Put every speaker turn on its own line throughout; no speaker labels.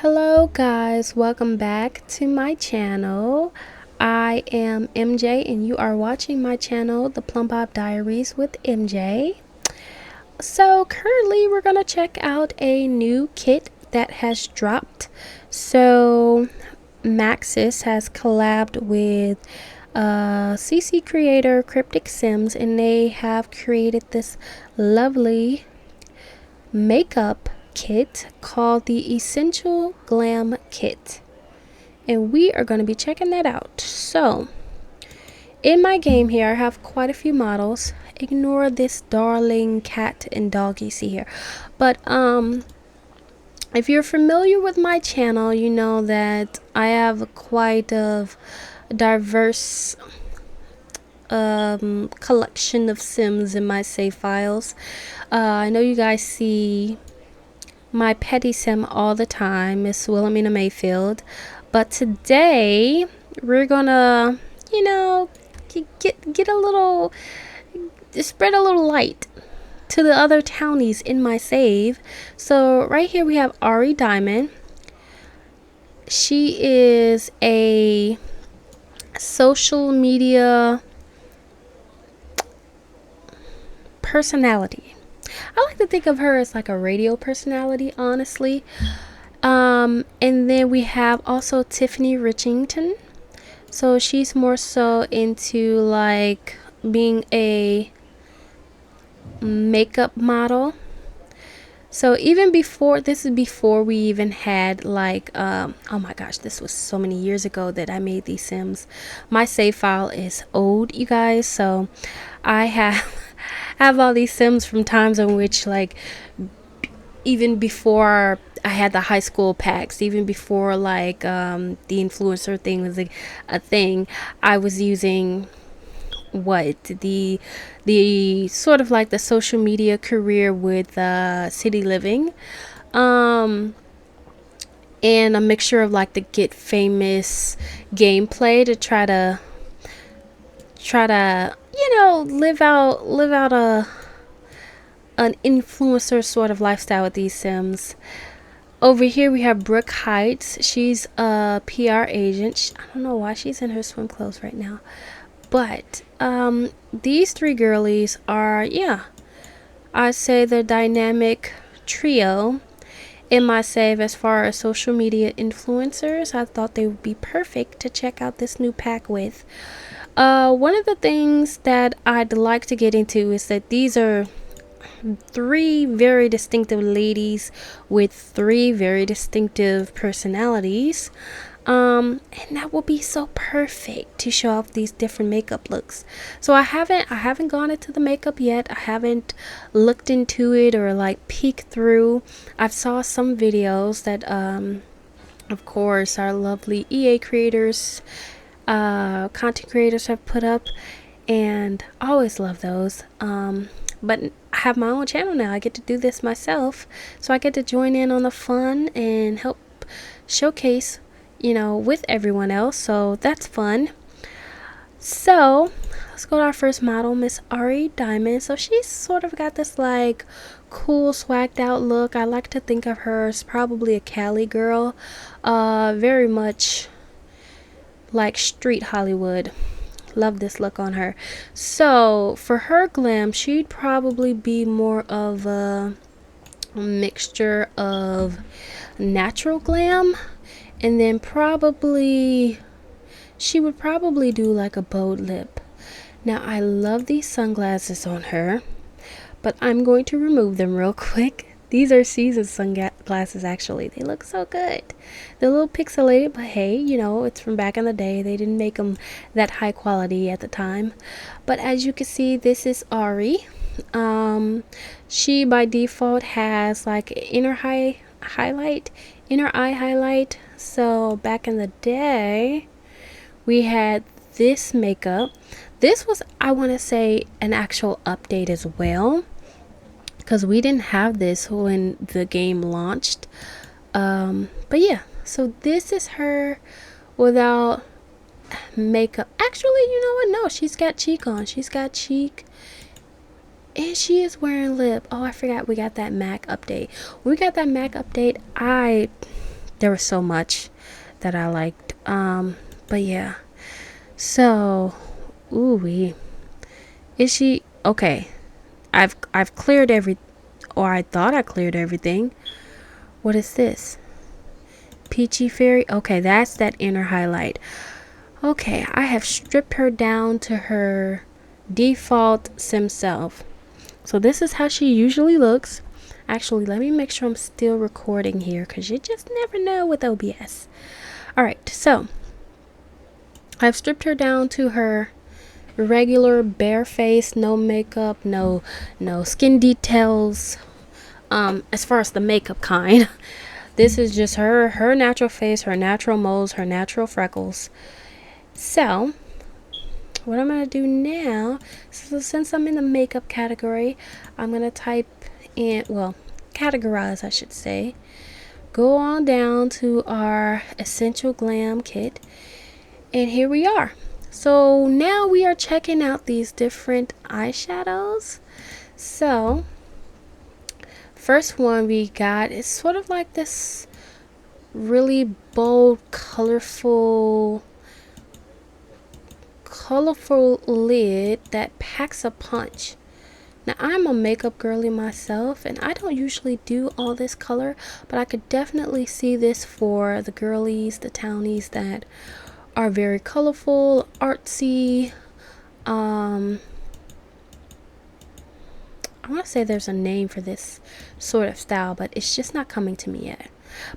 Hello guys, welcome back to my channel. I am MJ and you are watching my channel, The Plum Bob Diaries with MJ. So currently we're gonna check out a new kit that has dropped. So Maxis has collabed with CC creator Cryptic Sims, and they have created this lovely makeup kit called the Essential Glam Kit, and we are going to be checking that out. So in my game here I have quite a few models. Ignore this darling cat and dog you see here, but if you're familiar with my channel, you know that I have quite a diverse collection of Sims in my save files. I know you guys see my petty sim all the time, Miss Wilhelmina Mayfield, but today we're gonna, get a little, spread a little light to the other townies in my save. So right here we have Ari Diamond. She is a social media personality. I like to think of her as like a radio personality, honestly. And then we have also Tiffany Richington. So she's more so into like being a makeup model. So even before, this is before we even had like oh my gosh, this was so many years ago that I made these Sims. My save file is old, you guys, so I have all these Sims from times in which, like, even before I had the high school packs, even before like the influencer thing was a thing, I was using the sort of like the social media career with city living, and a mixture of like the get famous gameplay to try to live out an influencer sort of lifestyle with these Sims. Over here we have Brooke Heights. She's a PR agent. I don't know why she's in her swim clothes right now, but these three girlies are, yeah, I'd say the dynamic trio in my save as far as social media influencers. I thought they would be perfect to check out this new pack with. One of the things that I'd like to get into is that these are three very distinctive ladies with three very distinctive personalities. And that will be so perfect to show off these different makeup looks. So I haven't gone into the makeup yet. I haven't looked into it or like peeked through. I've saw some videos that of course our lovely EA creators, content creators have put up, and I always love those. But I have my own channel now. I get to do this myself, so I get to join in on the fun and help showcase, with everyone else. So that's fun. So let's go to our first model, Miss Ari Diamond. So she's sort of got this like cool swagged out look. I like to think of her as probably a Cali girl, very much like street Hollywood. Love this look on her. So for her glam, she'd probably be more of a mixture of natural glam, and then she would probably do like a bold lip. Now I love these sunglasses on her, but I'm going to remove them real quick. These are seasoned sunglasses, actually. They look so good. They're a little pixelated, but hey, it's from back in the day. They didn't make them that high quality at the time. But as you can see, this is Ari. She by default has like inner eye highlight. So back in the day, we had this makeup. This was, I want to say, an actual update as well, because we didn't have this when the game launched. But yeah, so this is her without makeup. Actually, you know what? No, she's got cheek on. She's got cheek. And she is wearing lip. Oh, I forgot we got that Mac update. When we got that Mac update, I There was so much that I liked. But yeah. So, ooh, is she okay? I've cleared or I thought I cleared everything. What is this? Peachy Fairy? Okay, that's that inner highlight. Okay, I have stripped her down to her default sim self. So this is how she usually looks. Actually, let me make sure I'm still recording here because you just never know with OBS. Alright, so I've stripped her down to her regular bare face, no makeup, no skin details. As far as the makeup kind. This is just her natural face, her natural moles, her natural freckles. So, what I'm going to do now, so since I'm in the makeup category, I'm going to type in, well, categorize, I should say. Go on down to our Essential Glam kit. And here we are. So, now we are checking out these different eyeshadows. So, first one we got is sort of like this really bold, colorful lid that packs a punch. Now, I'm a makeup girly myself, and I don't usually do all this color, but I could definitely see this for the girlies, the townies that are very colorful, artsy. I want to say there's a name for this sort of style, but it's just not coming to me yet.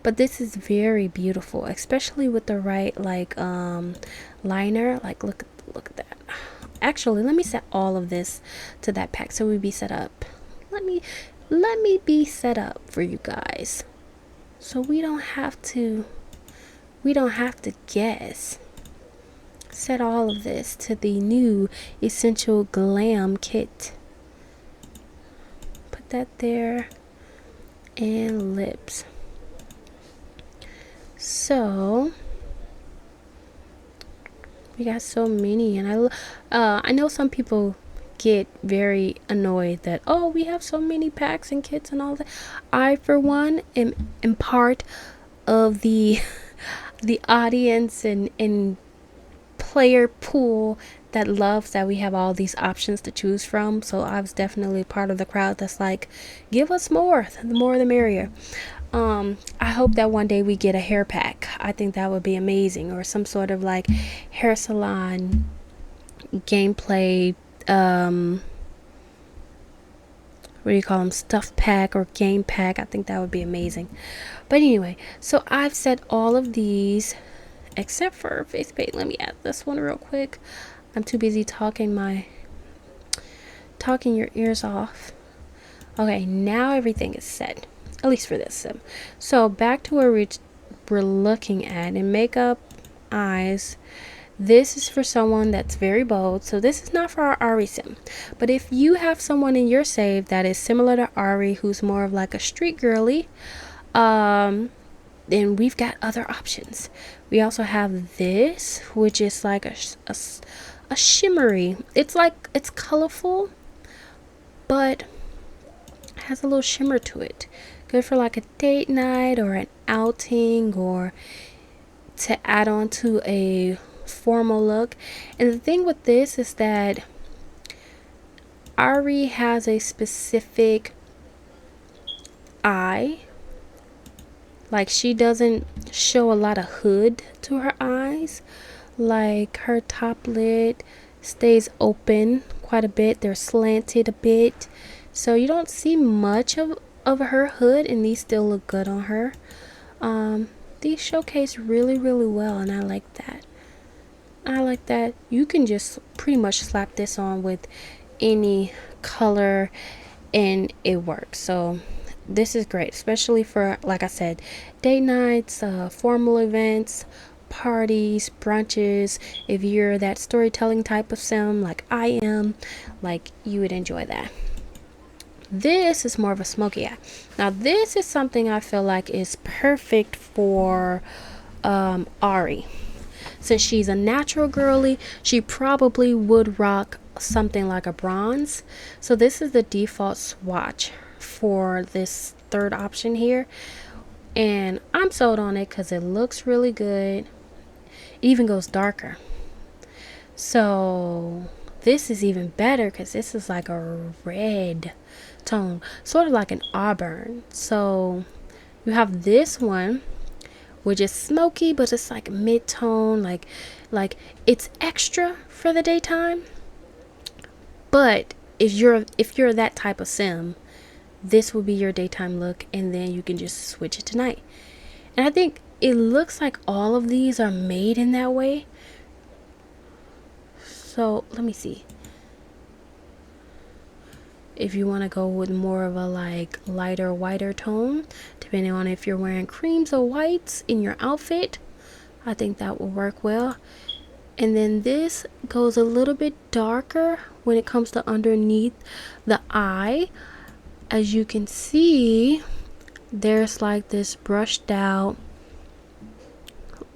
But this is very beautiful, especially with the right liner. Like look at that. Actually, let me set all of this to that pack so we be set up. Let me be set up for you guys, so we don't have to guess. Set all of this to the new Essential Glam kit. Put that there, and lips. So we got so many, and I know some people get very annoyed that, oh, we have so many packs and kits and all that. I, for one, am part of the the audience and player pool that loves that we have all these options to choose from. So I was definitely part of the crowd that's like, give us more, the more the merrier. I hope that one day we get a hair pack. I think that would be amazing, or some sort of like hair salon gameplay, what do you call them, stuff pack or game pack. I think that would be amazing. But anyway, so I've set all of these except for face paint. Let me add this one real quick. I'm too busy talking your ears off. Okay, now everything is set, at least for this sim. So back to where we're looking at in makeup, eyes. This is for someone that's very bold. So this is not for our Ari sim. But if you have someone in your save that is similar to Ari, who's more of like a street girly, then we've got other options. We also have this, which is like a shimmery. It's colorful, but has a little shimmer to it. Good for like a date night or an outing, or to add on to a formal look. And the thing with this is that Ari has a specific eye. Like, she doesn't show a lot of hood to her eyes. Like, her top lid stays open quite a bit. They're slanted a bit. So you don't see much of her hood, and these still look good on her. These showcase really, really well, and I like that. You can just pretty much slap this on with any color and it works. So this is great, especially for, like I said, date nights, formal events, parties, brunches. If you're that storytelling type of sim like I am, like, you would enjoy that. This is more of a smoky eye. Now this is something I feel like is perfect for Ari. Since she's a natural girly, she probably would rock something like a bronze. So this is the default swatch for this third option here. And I'm sold on it because it looks really good. It even goes darker. So this is even better because this is like a red tone, sort of like an auburn. So you have this one, which is smoky, but it's like mid-tone, like it's extra for the daytime. But if you're that type of sim, this will be your daytime look, and then you can just switch it to night. And I think it looks like all of these are made in that way. So let me see. If you want to go with more of a like lighter, whiter tone, depending on if you're wearing creams or whites in your outfit, I think that will work well. And then this goes a little bit darker when it comes to underneath the eye. As you can see, there's like this brushed out,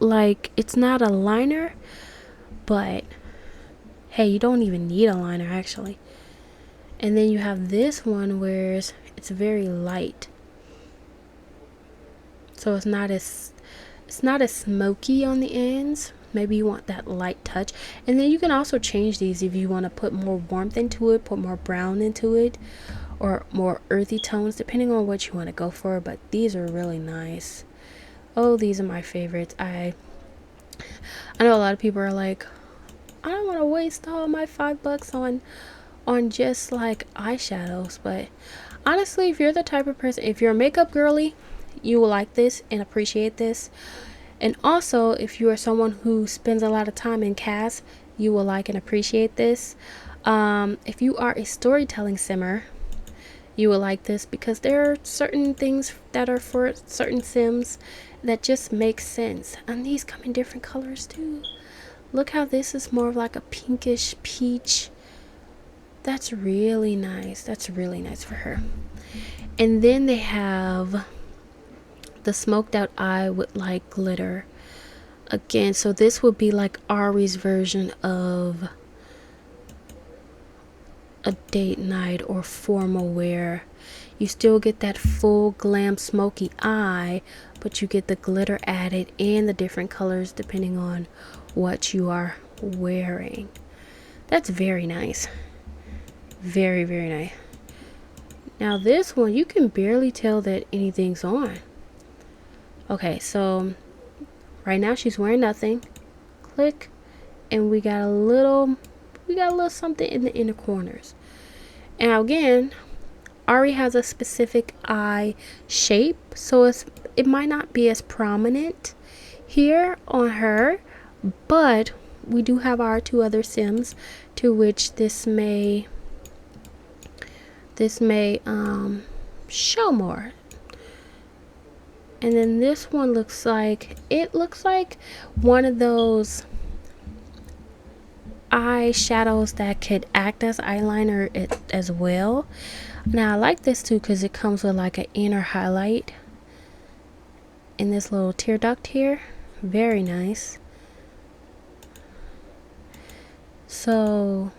like it's not a liner, but hey, you don't even need a liner actually. And then you have this one where it's very light, so it's not as smoky on the ends. Maybe you want that light touch. And then you can also change these if you want to put more warmth into it, put more brown into it, or more earthy tones, depending on what you want to go for. But these are really nice. Oh, these are my favorites. I know a lot of people are like, I don't want to waste all my $5 on just like eyeshadows, but honestly, if you're the type of person, if you're a makeup girly, you will like this and appreciate this. And also, if you are someone who spends a lot of time in cast, you will like and appreciate this. If you are a storytelling simmer, you will like this, because there are certain things that are for certain sims that just make sense. And these come in different colors too. Look how this is more of like a pinkish peach. That's really nice. That's really nice for her. And then they have the smoked out eye with like glitter again. So this would be like Ari's version of a date night or formal wear. You still get that full glam smoky eye, but you get the glitter added and the different colors depending on what you are wearing. That's very nice. Very, very nice. Now this one, you can barely tell that anything's on. Okay, so right now she's wearing nothing. Click, and we got a little something in the inner corners. And again, Ari has a specific eye shape, so it might not be as prominent here on her, but we do have our two other sims to which this may show more. And then this one looks like one of those eyeshadows that could act as eyeliner as well. Now I like this too because it comes with like an inner highlight in this little tear duct here. Very nice. So,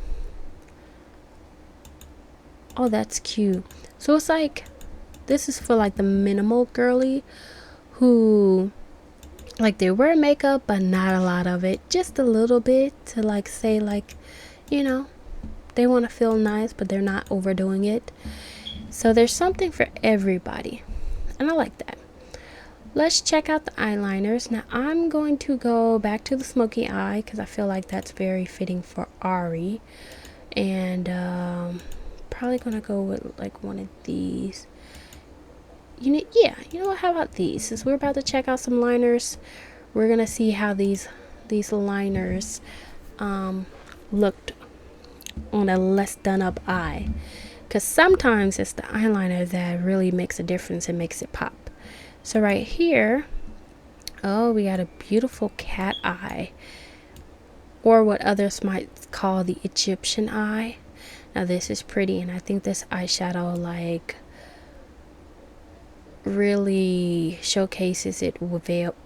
oh, that's cute. So it's like, this is for like the minimal girly who like they wear makeup but not a lot of it, just a little bit to like say like, you know, they want to feel nice but they're not overdoing it. So there's something for everybody, and I like that. Let's check out the eyeliners. Now I'm going to go back to the smoky eye because I feel like that's very fitting for Ari, and probably gonna go with like one of these. You know what, how about these? Since we're about to check out some liners, we're gonna see how these liners looked on a less done up eye, because sometimes it's the eyeliner that really makes a difference and makes it pop. So right here, oh, we got a beautiful cat eye, or what others might call the Egyptian eye. Now this is pretty, and I think this eyeshadow like really showcases it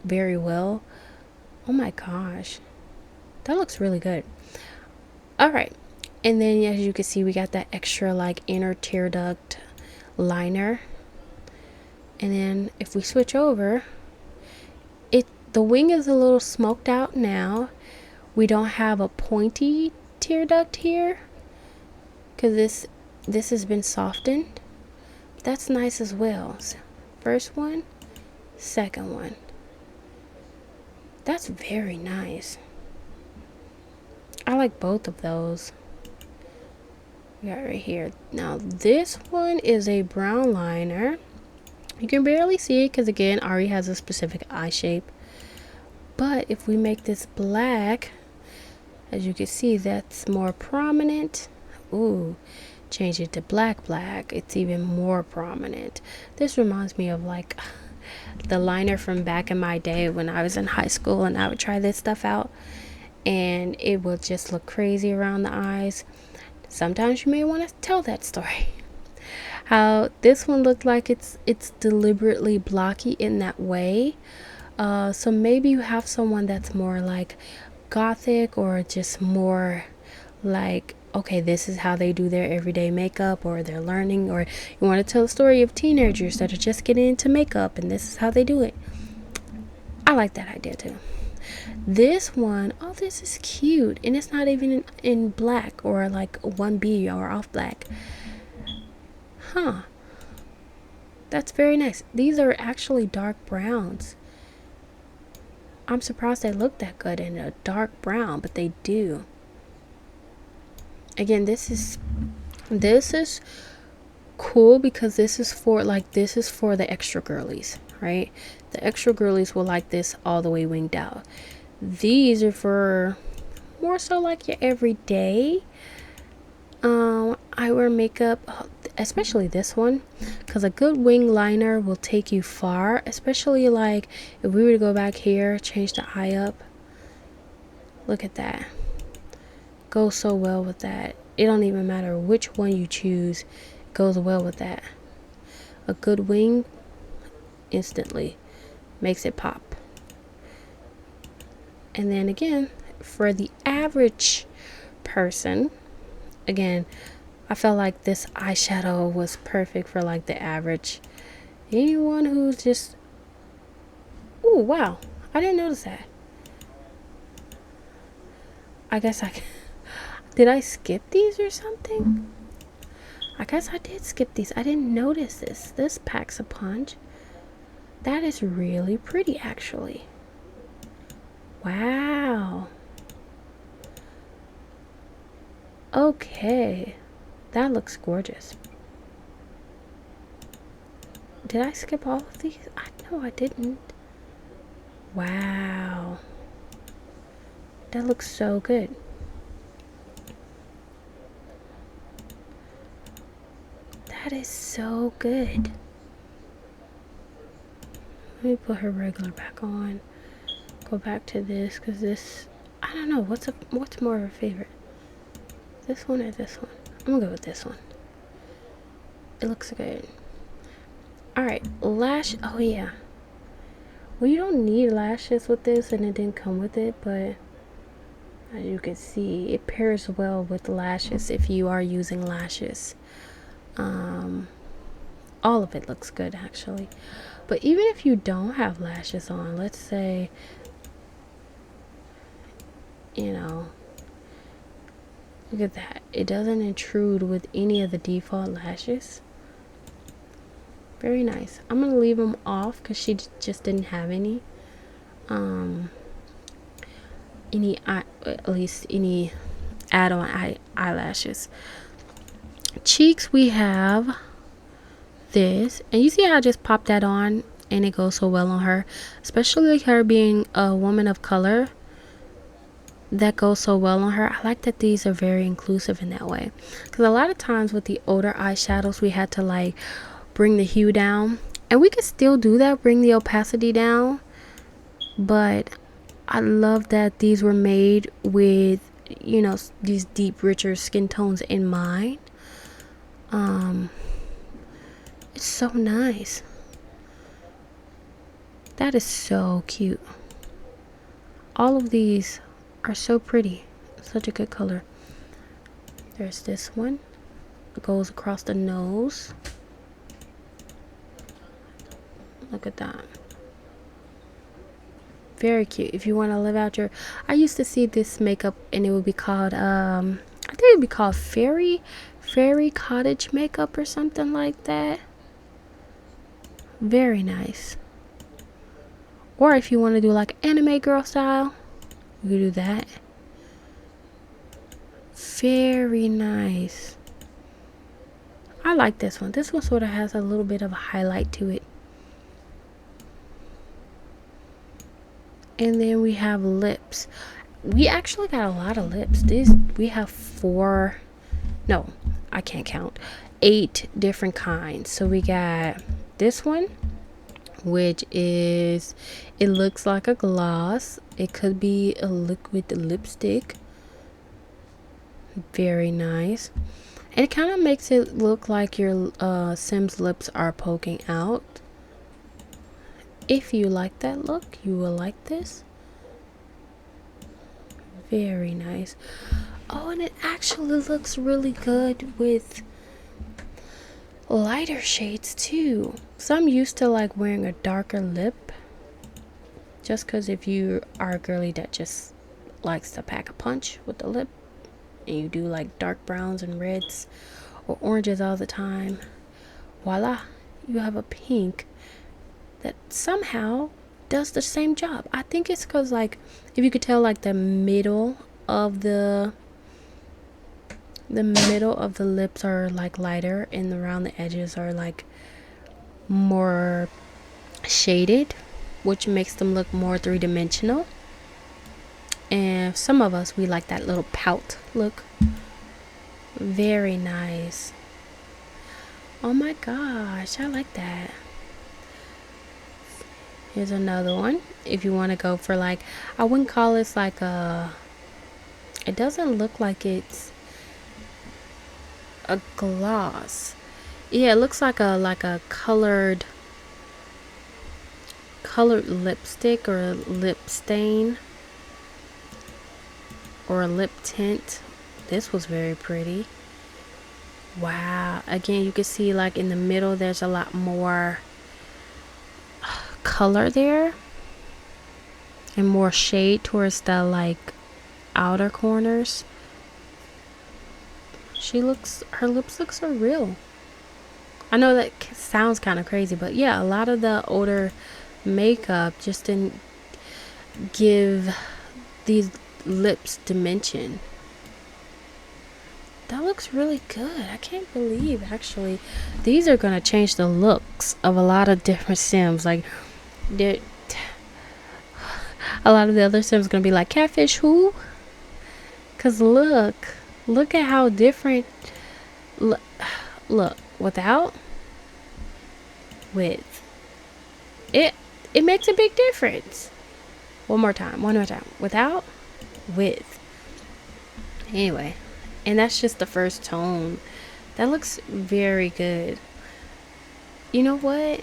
very well. Oh my gosh, that looks really good. All right, and then as you can see, we got that extra like inner tear duct liner, And then if we switch over, the wing is a little smoked out now. We don't have a pointy tear duct here because this has been softened. That's nice as well. So first one, second one. That's very nice. I like both of those. We got right here. Now this one is a brown liner. You can barely see it because again, Ari has a specific eye shape. But if we make this black, as you can see, that's more prominent. Ooh, change it to black. It's even more prominent. This reminds me of like the liner from back in my day when I was in high school and I would try this stuff out and it would just look crazy around the eyes. Sometimes you may want to tell that story. How this one looked like it's deliberately blocky in that way. So maybe you have someone that's more like gothic or just more like, okay, this is how they do their everyday makeup, or they're learning, or you want to tell a story of teenagers that are just getting into makeup and this is how they do it. I like that idea too. This one, oh, this is cute, and it's not even in black or like 1B or off black. Huh, that's very nice. These are actually dark browns. I'm surprised they look that good in a dark brown, but they do. Again, this is cool because this is for the extra girlies, right? The extra girlies will like this all the way winged out. These are for more so like your everyday eyewear makeup, especially this one, because a good wing liner will take you far, especially like if we were to go back here, change the eye up. Look at that. Goes so well with that. It don't even matter which one you choose, it goes well with that. A good wing instantly makes it pop. And then again, for the average person, again, I felt like this eyeshadow was perfect for like the average. Anyone who's just, oh wow, I didn't notice that. I guess did I skip these or something? I guess I did skip these. I didn't notice this. This packs a punch. That is really pretty actually. Wow. Okay. That looks gorgeous. Did I skip all of these? No, I didn't. Wow. That looks so good. That is so good. Let me put her regular back on. Go back to this because this, I don't know, what's more of a favorite? This one or this one? I'm gonna go with this one. It looks good. Alright, lash. Oh yeah. Well, you don't need lashes with this, and it didn't come with it, but as you can see, it pairs well with lashes if you are using lashes. All of it looks good actually. But even if you don't have lashes on, let's say, you know, look at that. It doesn't intrude with any of the default lashes. Very nice. I'm gonna leave them off because she just didn't have any at least any add-on eyelashes. Cheeks, we have this, and you see how I just popped that on and it goes so well on her, especially like her being a woman of color. That goes so well on her. I like that these are very inclusive in that way, because a lot of times with the older eyeshadows we had to like bring the hue down, and we could still do that, bring the opacity down, but I love that these were made with, you know, these deep richer skin tones in mind. It's so nice. That is so cute. All of these are so pretty. Such a good color. There's this one. It goes across the nose. Look at that. Very cute. If you want to live out your, I used to see this makeup and it would be called I think it would be called fairy cottage makeup or something like that. Very nice. Or if you want to do like anime girl style, you can do that. Very nice. I like this one. This one sort of has a little bit of a highlight to it. And then we have lips. We actually got a lot of lips. We have 4, no, I can't count, 8 different kinds. So we got this one, which is, it looks like a gloss. It could be a liquid lipstick. Very nice. And it kind of makes it look like your Sim's lips are poking out. If you like that look, you will like this. Very nice. Oh, and it actually looks really good with lighter shades too. So I'm used to like wearing a darker lip, just because if you are a girly that just likes to pack a punch with the lip and you do like dark browns and reds or oranges all the time, voila, you have a pink that somehow does the same job. I think it's because, like, if you could tell, like the middle of the lips are like lighter and around the edges are like more shaded, which makes them look more three-dimensional. And some of us, we like that little pout look. Very nice. Oh my gosh, I like that. Here's another one. If you want to go for like, I wouldn't call this like a, it doesn't look like it's a gloss. Yeah, it looks like a colored lipstick or a lip stain or a lip tint. This was very pretty. Wow. Again, you can see like in the middle there's a lot more color there and more shade towards the like outer corners. Her lips look so real. I know that sounds kind of crazy, but yeah, a lot of the older makeup just didn't give these lips dimension. That looks really good. I can't believe actually these are gonna change the looks of a lot of different Sims. Like a lot of the other Sims gonna be like, catfish who? Cause look at how different. Look without, with. It makes a big difference. One more time. Without, with. Anyway, and that's just the first tone. That looks very good. You know what?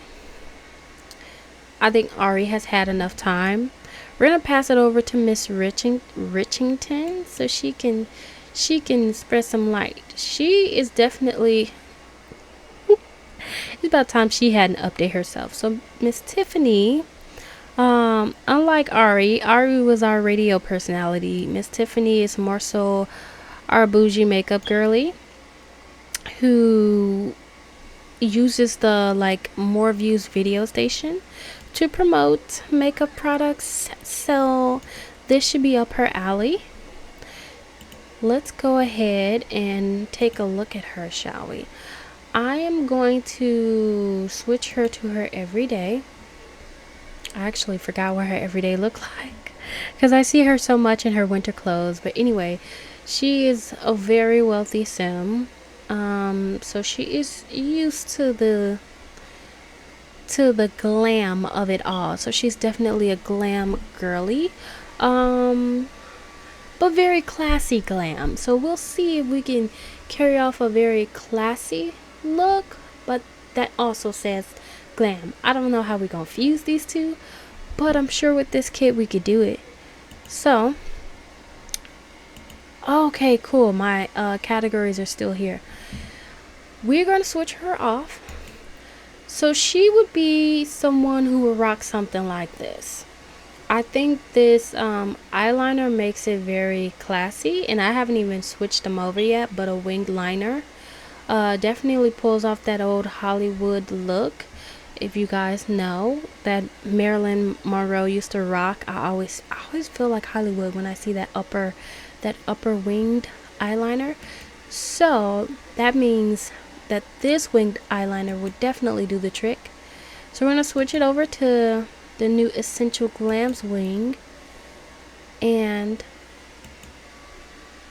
I think Ari has had enough time. We're gonna pass it over to Miss Richington so she can spread some light. She is definitely, it's about time she had an update herself. So Miss Tiffany, unlike Ari was our radio personality. Miss Tiffany is more so our bougie makeup girly who uses the like more views video station to promote makeup products. So this should be up her alley. Let's go ahead and take a look at her, shall we? I am going to switch her to her everyday. I actually forgot what her everyday looked like because I see her so much in her winter clothes. But anyway, she is a very wealthy Sim. So she is used to the glam of it all. So she's definitely a glam girly. But very classy glam. So we'll see if we can carry off a very classy look, but that also says glam. I don't know how we're gonna fuse these two, but I'm sure with this kit we could do it. So okay, cool. My categories are still here. We're gonna switch her off. So she would be someone who would rock something like this. I think this eyeliner makes it very classy, and I haven't even switched them over yet, but a winged liner definitely pulls off that old Hollywood look. If you guys know that Marilyn Monroe used to rock, I always feel like Hollywood when I see that upper winged eyeliner. So that means that this winged eyeliner would definitely do the trick. So we're gonna switch it over to the new Essential Glams wing, and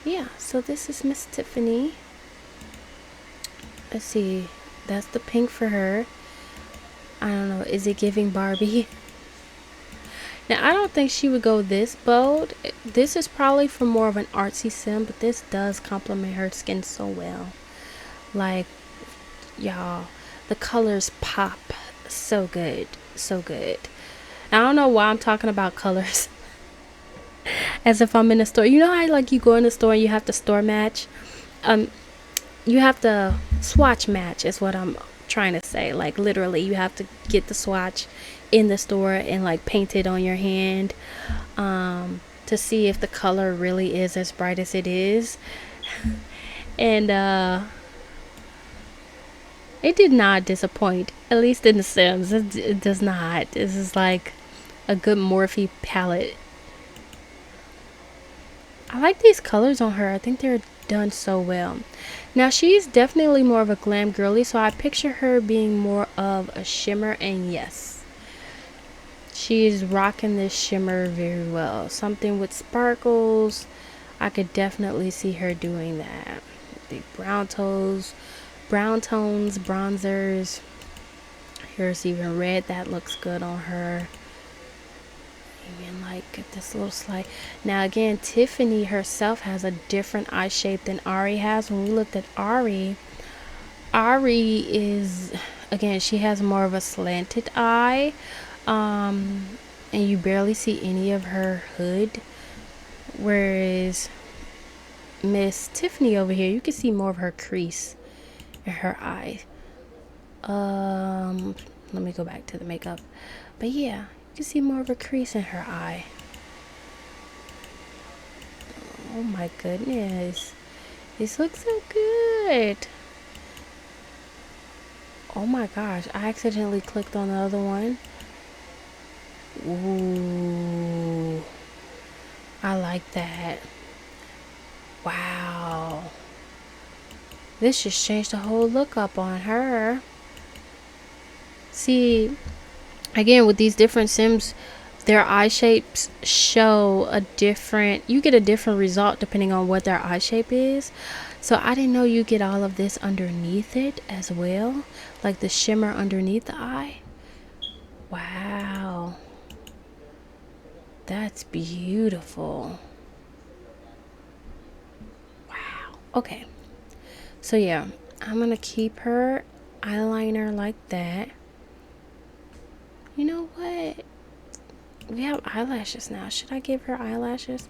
yeah, so this is Miss Tiffany. Let's see, that's the pink for her. I don't know, is it giving Barbie? Now I don't think she would go this bold. This is probably for more of an artsy sim, but this does complement her skin so well. Like, y'all, the colors pop so good, so good. I don't know why I'm talking about colors as if I'm in a store. You know how like you go in the store and you have to store match? Um you have to swatch match is what I'm trying to say. Like literally you have to get the swatch in the store and like paint it on your hand to see if the color really is as bright as it is. And it did not disappoint, at least in The Sims. It does not. This is like a good Morphe palette. I like these colors on her. I think they're done so well. Now she's definitely more of a glam girly, so I picture her being more of a shimmer, and yes, she's rocking this shimmer very well. Something with sparkles. I could definitely see her doing that. The brown tones, bronzers. Here's even red that looks good on her. Even like this little slide. Now again, Tiffany herself has a different eye shape than Ari has. When we looked at Ari is, again, she has more of a slanted eye, and you barely see any of her hood, whereas Miss Tiffany over here, you can see more of her crease in her eye. Let me go back to the makeup, but yeah, you can see more of a crease in her eye. Oh my goodness, this looks so good. Oh my gosh, I accidentally clicked on the other one. Ooh, I like that. Wow, this just changed the whole look up on her. See, again, with these different Sims, their eye shapes show a different, you get a different result depending on what their eye shape is. So I didn't know you get all of this underneath it as well, like the shimmer underneath the eye. Wow, that's beautiful. Wow. Okay, so yeah, I'm gonna keep her eyeliner like that. You know what, we have eyelashes now. Should I give her eyelashes?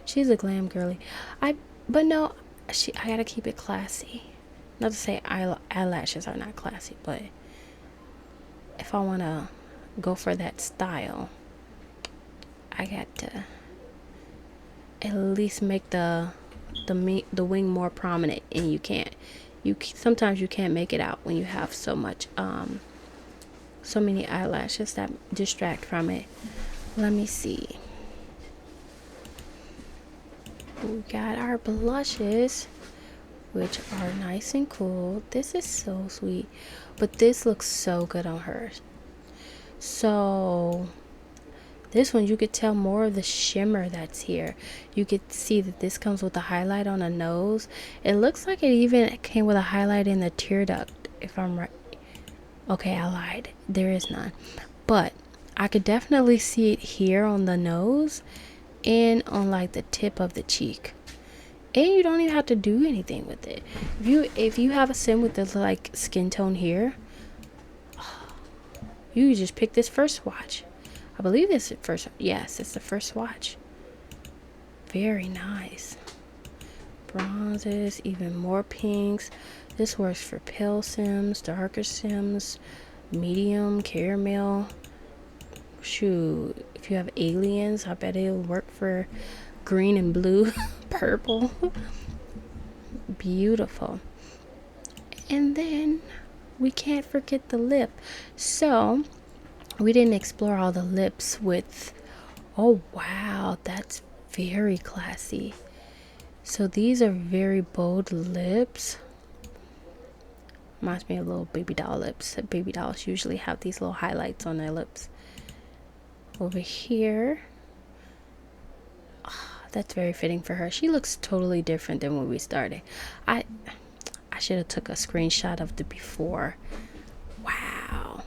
She's a glam girly. But no, I gotta keep it classy. Not to say eyelashes are not classy, but if I wanna go for that style, I got to at least make the wing more prominent, and you can't. Sometimes you can't make it out when you have so many eyelashes that distract from it. Let me see. We got our blushes, which are nice and cool. This is so sweet, but this looks so good on her. So this one, you could tell more of the shimmer that's here. You could see that this comes with a highlight on the nose. It looks like it even came with a highlight in the tear duct, if I'm right. Okay, I lied. There is none. But I could definitely see it here on the nose and on like the tip of the cheek. And you don't even have to do anything with it. If you have a sim with the like skin tone here, you just pick this first swatch. I believe this is first. Yes, it's the first swatch. Very nice. Bronzes, even more pinks. This works for pale Sims, darker Sims, medium, caramel. Shoot, if you have aliens, I bet it'll work for green and blue. Purple. Beautiful. And then we can't forget the lip. So we didn't explore all the lips with, oh wow, that's very classy. So these are very bold lips. Reminds me of little baby doll lips. Baby dolls usually have these little highlights on their lips. Over here, that's very fitting for her. She looks totally different than when we started. I should have took a screenshot of the before. Wow.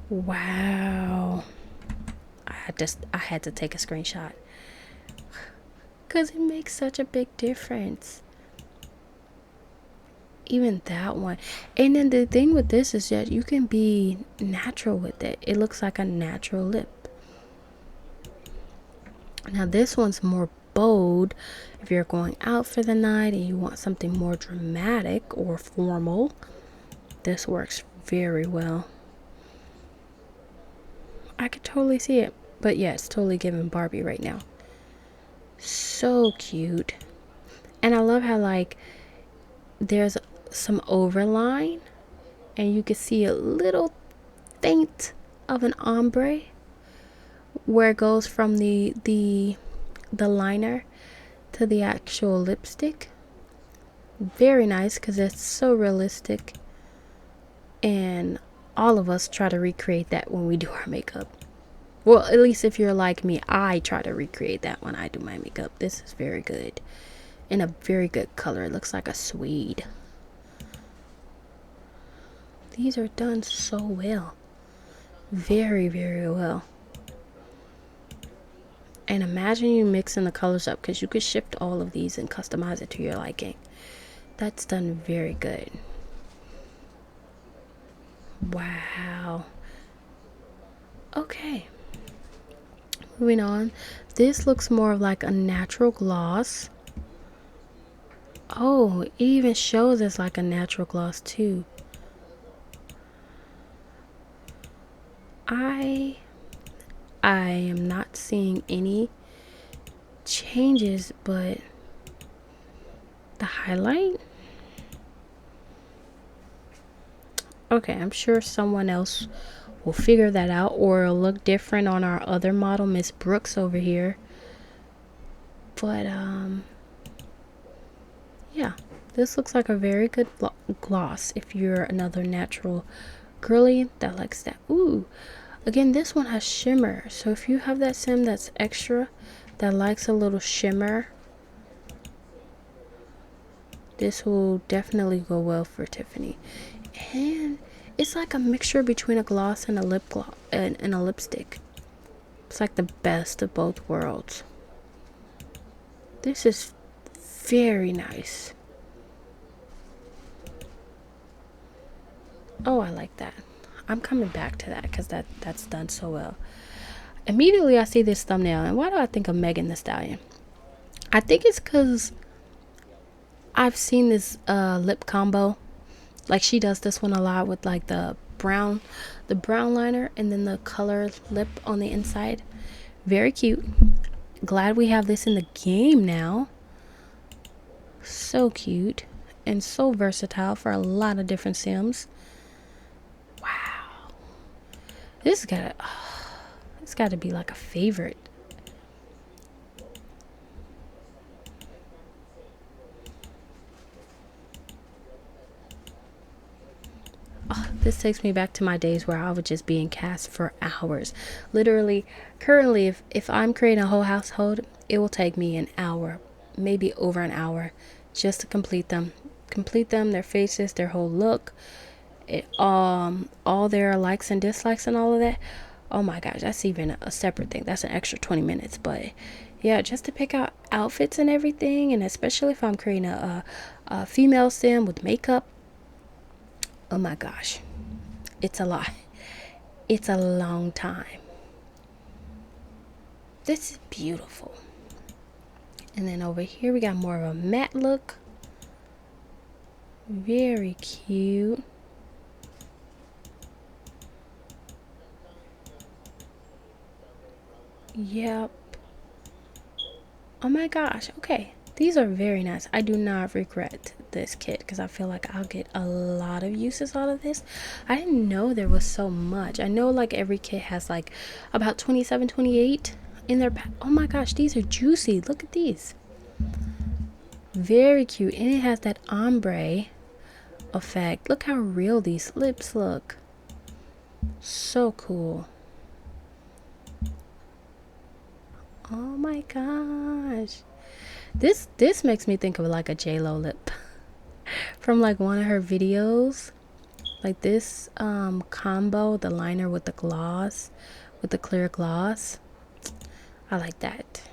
Wow. I had to take a screenshot because it makes such a big difference. Even that one. And then the thing with this is that you can be natural with it. It looks like a natural lip. Now this one's more bold if you're going out for the night and you want something more dramatic or formal. This works very well. I could totally see it. But yeah, it's totally giving Barbie right now. So cute. And I love how like there's some overline and you can see a little faint of an ombre where it goes from the liner to the actual lipstick. Very nice because it's so realistic, and all of us try to recreate that when we do our makeup. Well, at least if you're like me, I try to recreate that when I do my makeup. This is very good. In a very good color. It looks like a suede. These are done so well. Very, very well. And imagine you mixing the colors up, because you could shift all of these and customize it to your liking. That's done very good. Wow. Okay. Moving on. This looks more like a natural gloss. Oh, it even shows it's like a natural gloss too. I am not seeing any changes, but the highlight. Okay, I'm sure someone else will figure that out, or it'll look different on our other model, Miss Brooks over here. But yeah, this looks like a very good gloss if you're another natural girly that likes that. Ooh, again, this one has shimmer, so if you have that sim that's extra that likes a little shimmer, this will definitely go well for Tiffany. And it's like a mixture between a gloss and a lip gloss and a lipstick. It's like the best of both worlds. This is very nice. Oh, I like that. I'm coming back to that because that's done so well. Immediately I see this thumbnail, and why do I think of Megan Thee Stallion? I think it's because I've seen this lip combo. Like she does this one a lot with like the brown liner and then the color lip on the inside. Very cute. Glad we have this in the game now. So cute and so versatile for a lot of different sims. Wow. This it's got to be like a favorite. Oh, this takes me back to my days where I would just be in cast for hours. Literally, currently, if I'm creating a whole household, it will take me an hour, maybe over an hour, just to complete them. Complete them, their faces, their whole look, all their likes and dislikes and all of that. Oh my gosh, that's even a separate thing. That's an extra 20 minutes. But yeah, just to pick out outfits and everything, and especially if I'm creating a female sim with makeup. Oh my gosh, it's a lot. It's a long time. This is beautiful. And then over here we got more of a matte look. Very cute. Yep. Oh my gosh. Okay. These are very nice. I do not regret this kit because I feel like I'll get a lot of uses out of this. I didn't know there was so much. I know like every kit has like about 27, 28 in their pack. Oh my gosh, these are juicy. Look at these. Very cute. And it has that ombre effect. Look how real these lips look. So cool. Oh my gosh. This makes me think of like a J-Lo lip from like one of her videos. Like this combo, the liner with the gloss, with the clear gloss. I like that.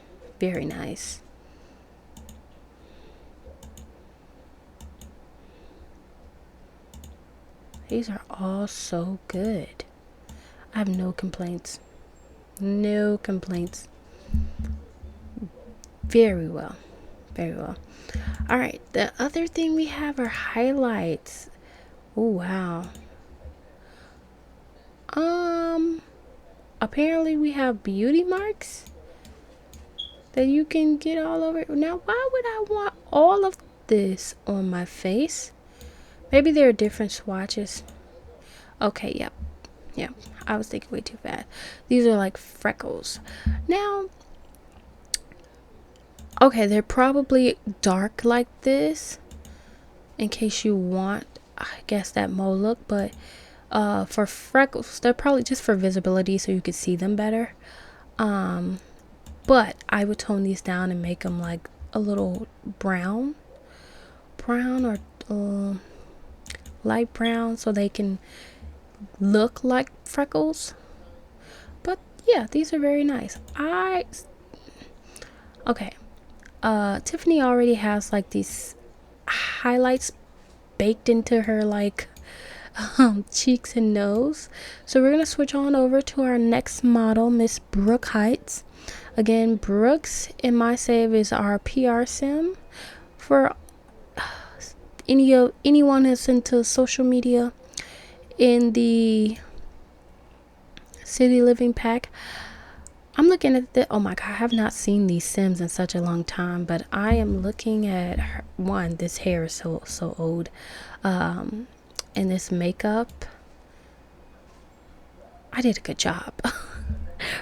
Very nice. These are all so good. I have no complaints. No complaints. Very well. Very well. All right. The other thing we have are highlights. Oh, wow. Apparently we have beauty marks that you can get all over. Now, why would I want all of this on my face? Maybe there are different swatches. Okay, yep. Yep. I was thinking way too fast. These are like freckles. Now, okay, they're probably dark like this in case you want, I guess, that mauve look, but for freckles, they're probably just for visibility so you could see them better. But I would tone these down and make them like a little brown or light brown so they can look like freckles. But yeah, these are very nice. Okay, Tiffany already has like these highlights baked into her like cheeks and nose, so we're gonna switch on over to our next model, Miss Brooke Heights. Again, Brooks in my save is our PR sim for anyone that's into social media in the city living pack. I'm looking at the, oh my god, I have not seen these sims in such a long time, but I am looking at her, one, this hair is so old, and this makeup. I did a good job.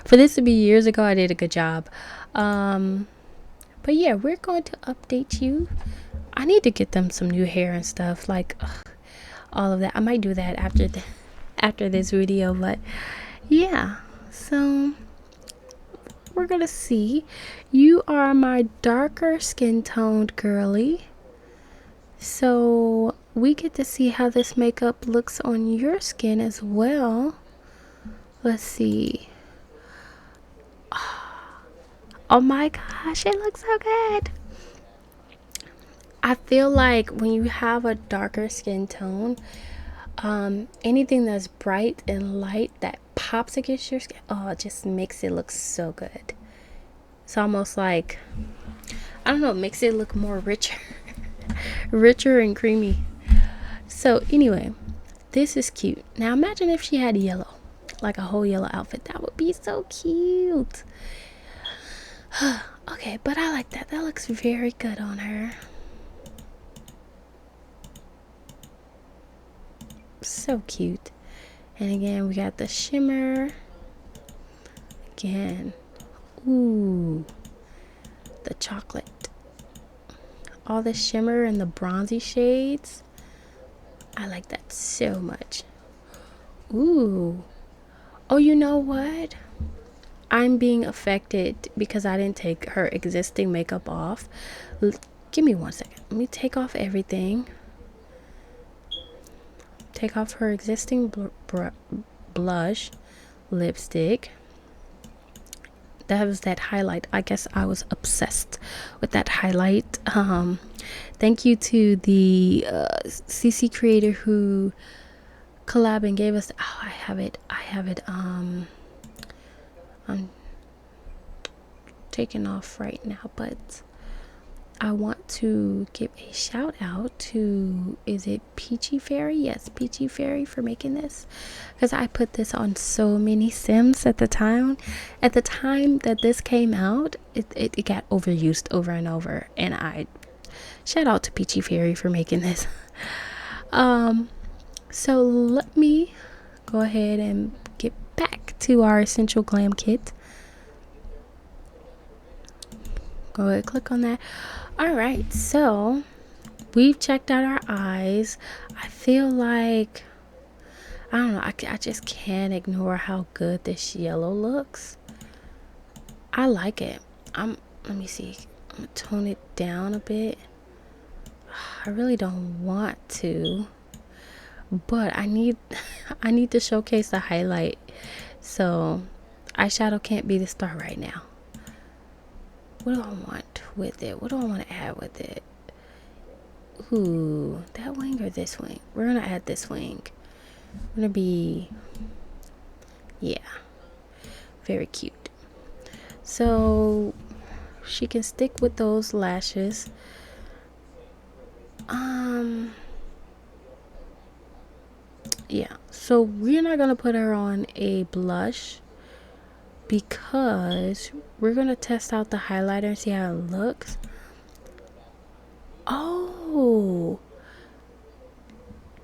For this to be years ago, I did a good job. But yeah, we're going to update you. I need to get them some new hair and stuff, like all of that. I might do that after this video, but yeah. So we're gonna see. You are my darker skin toned girly, so we get to see how this makeup looks on your skin as well. Let's see. Oh my gosh, it looks so good. I feel like when you have a darker skin tone, anything that's bright and light that pops against your skin, oh, it just makes it look so good. It's almost like, I don't know, it makes it look more richer. Richer and creamy. So anyway, this is cute. Now imagine if she had yellow, like a whole yellow outfit. That would be so cute. Okay, but I like that. That looks very good on her. So cute. And again, we got the shimmer. Again, ooh, the chocolate. All the shimmer and the bronzy shades. I like that so much. Ooh. Oh, you know what? I'm being affected because I didn't take her existing makeup off. Give me 1 second. Let me take off everything. Take off her existing blush, lipstick. That was that highlight. I guess I was obsessed with that highlight. Thank you to the CC creator who collab and gave us, oh, I have it. I'm taking off right now, but I want to give a shout out to, is it Peachy Fairy? Yes, Peachy Fairy, for making this, because I put this on so many Sims at the time. At the time that this came out, it got overused over and over, and I shout out to Peachy Fairy for making this. So let me go ahead and get back to our essential glam kit. Go ahead, click on that. All right, so we've checked out our eyes. I feel like, I don't know, I just can't ignore how good this yellow looks. I like it. Let me see, I'm gonna tone it down a bit. I really don't want to, but I need to showcase the highlight, so eyeshadow can't be the star right now. What do I want with it? What do I want to add with it? Ooh, that wing or this wing? We're gonna add this wing. Gonna be, yeah, very cute. So she can stick with those lashes. Yeah, so we're not gonna put her on a blush because we're gonna test out the highlighter and see how it looks. Oh,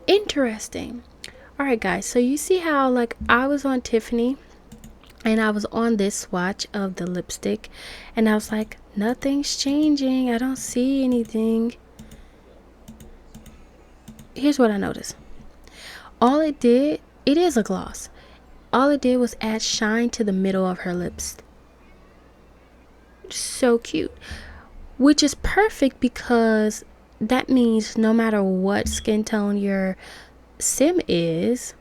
interesting. All right, guys, so you see how, like, I was on Tiffany and I was on this swatch of the lipstick and I was like, nothing's changing, I don't see anything. Here's what I noticed. All it did, it is a gloss, all it did was add shine to the middle of her lips. So cute, which is perfect because that means no matter what skin tone your sim is,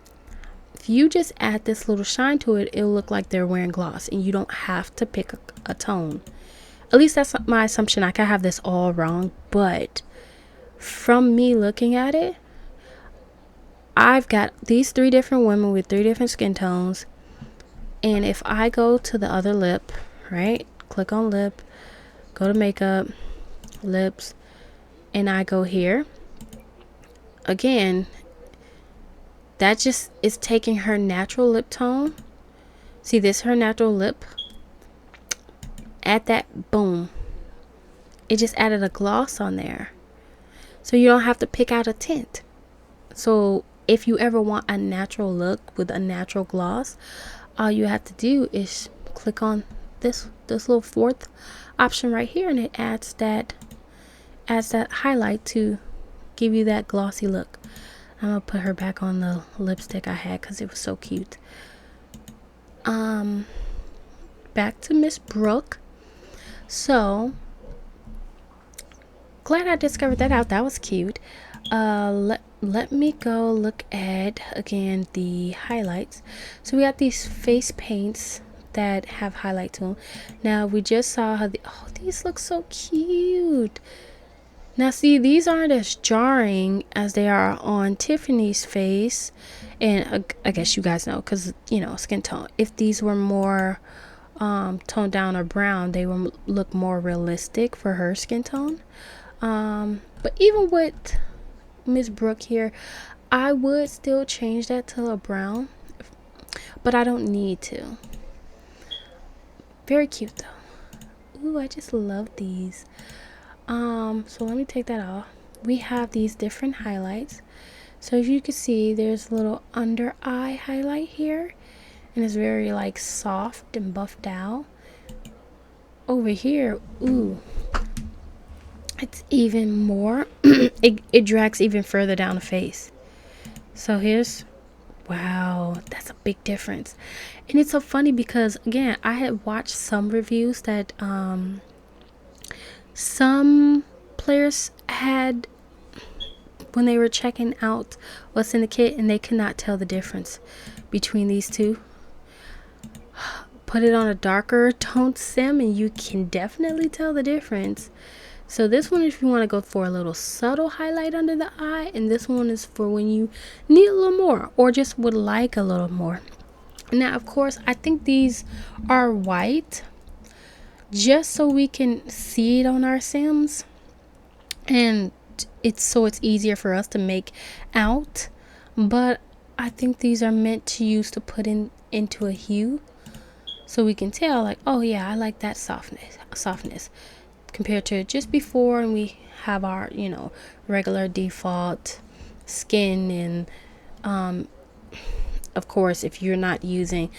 if you just add this little shine to it, it'll look like they're wearing gloss and you don't have to pick a tone. At least that's my assumption. I could have this all wrong, but from me looking at it, I've got these 3 different women with 3 different skin tones, and if I go to the other lip, right, click on lip, go to makeup, lips, and I go here again, that just is taking her natural lip tone. See, this her natural lip, add that, boom, it just added a gloss on there, so you don't have to pick out a tint. So if you ever want a natural look with a natural gloss, all you have to do is click on this little 4th option right here, and it adds that highlight to give you that glossy look. I'm gonna put her back on the lipstick I had because it was so cute. Back to Miss Brooke. So glad I discovered that out. That was cute. Let me go look at again the highlights. So we got these face paints that have highlight to them. Now we just saw how these look so cute. Now see, these aren't as jarring as they are on Tiffany's face, and I guess you guys know because, you know, skin tone. If these were more toned down or brown, they would look more realistic for her skin tone. But even with Miss Brooke here, I would still change that to a brown, but I don't need to. Very cute though. Ooh, I just love these. So let me take that off. We have these different highlights. So as you can see, there's a little under eye highlight here, and it's very like soft and buffed out. Over here, ooh, it's even more it drags even further down the face. So here's, wow, that's a big difference. And it's so funny because, again, I had watched some reviews that some players had when they were checking out what's in the kit, and they could not tell the difference between these two. Put it on a darker toned sim and you can definitely tell the difference. So this one, if you want to go for a little subtle highlight under the eye, and this one is for when you need a little more or just would like a little more. Now, of course, I think these are white just so we can see it on our sims. and it's easier for us to make out. But I think these are meant to use to put into a hue, so we can tell like, oh yeah, I like that softness compared to just before, and we have our, regular default skin. And of course, if you're not using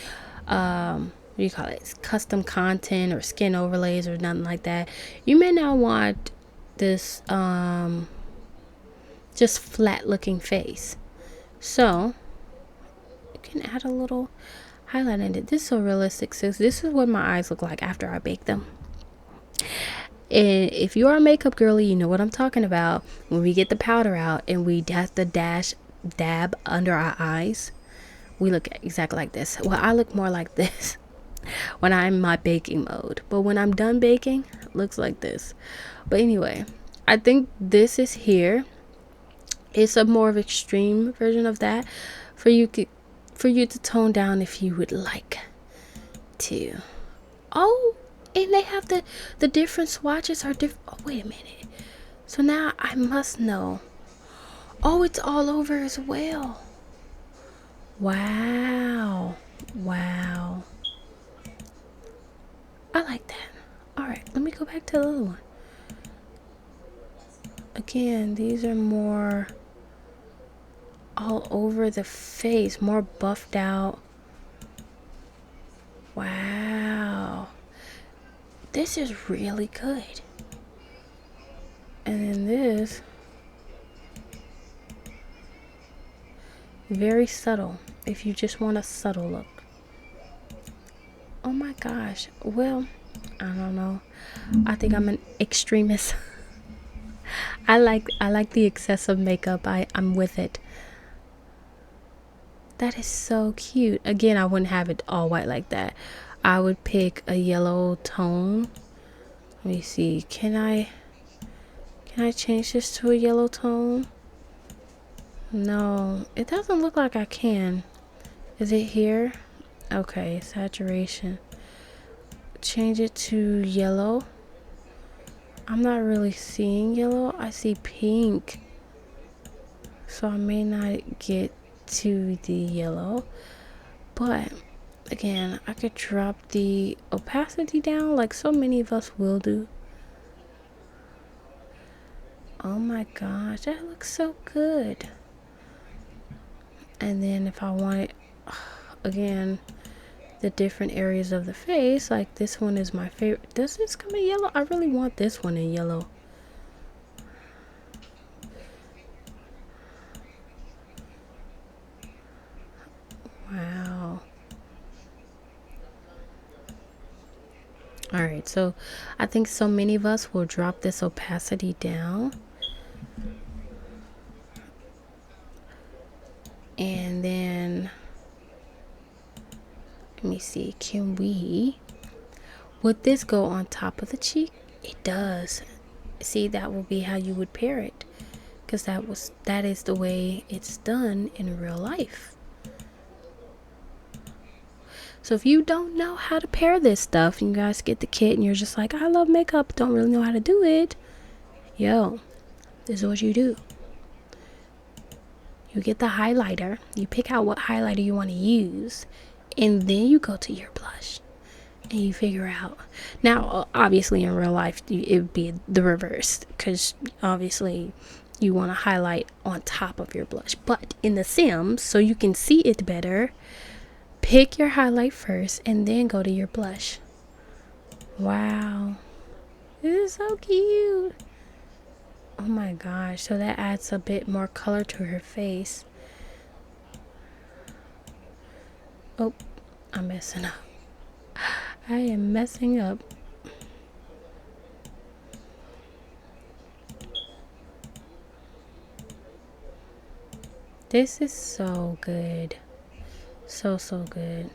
what do you call it, custom content or skin overlays or nothing like that, you may not want this just flat looking face. So you can add a little highlight in it. This is so realistic, sis. This is what my eyes look like after I bake them. And if you are a makeup girly, you know what I'm talking about. When we get the powder out and we have to dab under our eyes, we look exactly like this. Well, I look more like this when I'm in my baking mode, but when I'm done baking, it looks like this. But anyway, I think this is here. It's a more of extreme version of that for you to tone down if you would like to. Oh, and they have the different swatches are different. Oh, wait a minute. So now I must know. Oh, it's all over as well. Wow. I like that. All right, let me go back to the other one. Again, these are more all over the face, more buffed out. Wow. This is really good. And then this, very subtle, if you just want a subtle look. Oh my gosh. Well, I don't know. I think I'm an extremist. I like the excessive makeup. I'm with it. That is so cute. Again, I wouldn't have it all white like that. I would pick a yellow tone. Let me see. Can I change this to a yellow tone? No, it doesn't look like I can. Is it here? Okay, saturation. Change it to yellow. I'm not really seeing yellow. I see pink. So I may not get to the yellow. But again, I could drop the opacity down like so many of us will do. Oh my gosh, that looks so good. And then if I want it, again, the different areas of the face, like this one is my favorite. Does this come in yellow? I really want this one in yellow. Wow. All right, so I think so many of us will drop this opacity down. And then let me see, would this go on top of the cheek? It does. See, that will be how you would pair it, because that is the way it's done in real life. So if you don't know how to pair this stuff, and you guys get the kit and you're just like, I love makeup, don't really know how to do it, yo, this is what you do. You get the highlighter, you pick out what highlighter you want to use, and then you go to your blush and you figure out. Now, obviously in real life, it would be the reverse, because obviously you want to highlight on top of your blush. But in the Sims, so you can see it better, pick your highlight first and then go to your blush. Wow. This is so cute. Oh my gosh, so that adds a bit more color to her face. Oh, I'm messing up. I am messing up. This is so good. So good.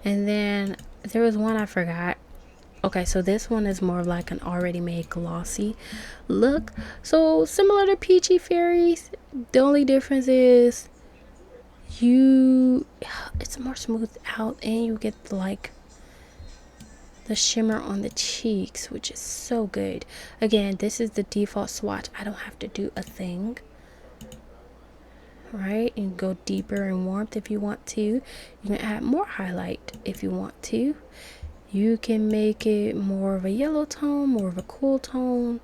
And then there was one I forgot. Okay, so this one is more of like an already made glossy look. So similar to Peachy Fairies. The only difference is it's more smoothed out, and you get like the shimmer on the cheeks, which is so good. Again, this is the default swatch. I don't have to do a thing. Right, and go deeper in warmth if you want to. You can add more highlight if you want to. You can make it more of a yellow tone, more of a cool tone,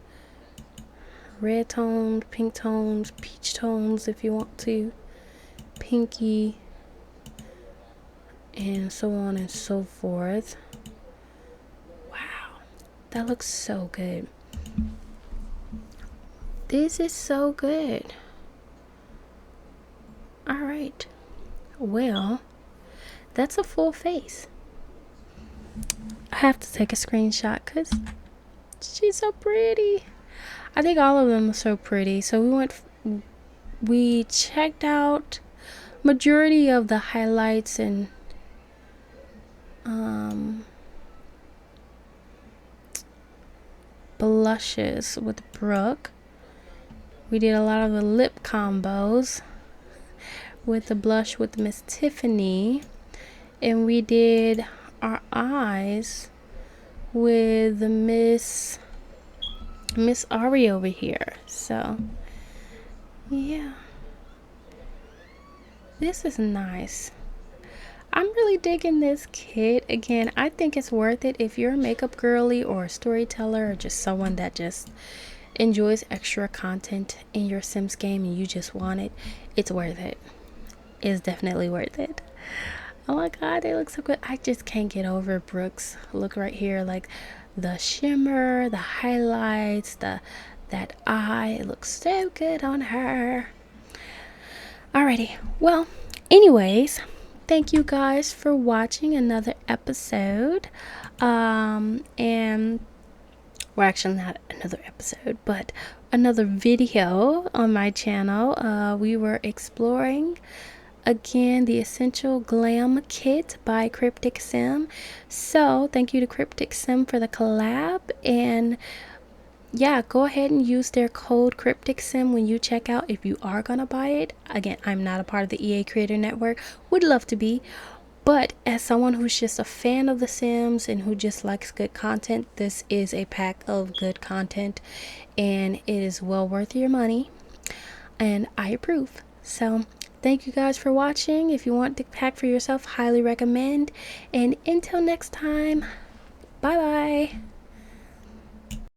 red tones, pink tones, peach tones if you want to, pinky, and so on and so forth. Wow, that looks so good. This is so good. All right, well, that's a full face. I have to take a screenshot because she's so pretty. I think all of them are so pretty. So we checked out majority of the highlights and blushes with Brooke. We did a lot of the lip combos with the blush with Miss Tiffany, and we did our eyes with the Miss Ari over here. So yeah, this is nice. I'm really digging this kit. Again, I think it's worth it if you're a makeup girly or a storyteller or just someone that just enjoys extra content in your Sims game and you just want it. It's worth it. It's definitely worth it. Oh my god, they look so good. I just can't get over Brooke's look right here. Like the shimmer, the highlights, that eye. It looks so good on her. Alrighty, well, anyways, thank you guys for watching another episode. And well, actually not another episode, but another video on my channel. We were exploring again the Essential Glam Kit by Crypticsim. So thank you to Crypticsim for the collab, and yeah, go ahead and use their code Crypticsim when you check out if you are gonna buy it. Again, I'm not a part of the EA Creator Network, would love to be, but as someone who's just a fan of The Sims and who just likes good content, this is a pack of good content and it is well worth your money, and I approve. So thank you guys for watching. If you want the pack for yourself, highly recommend, and until next time, bye bye.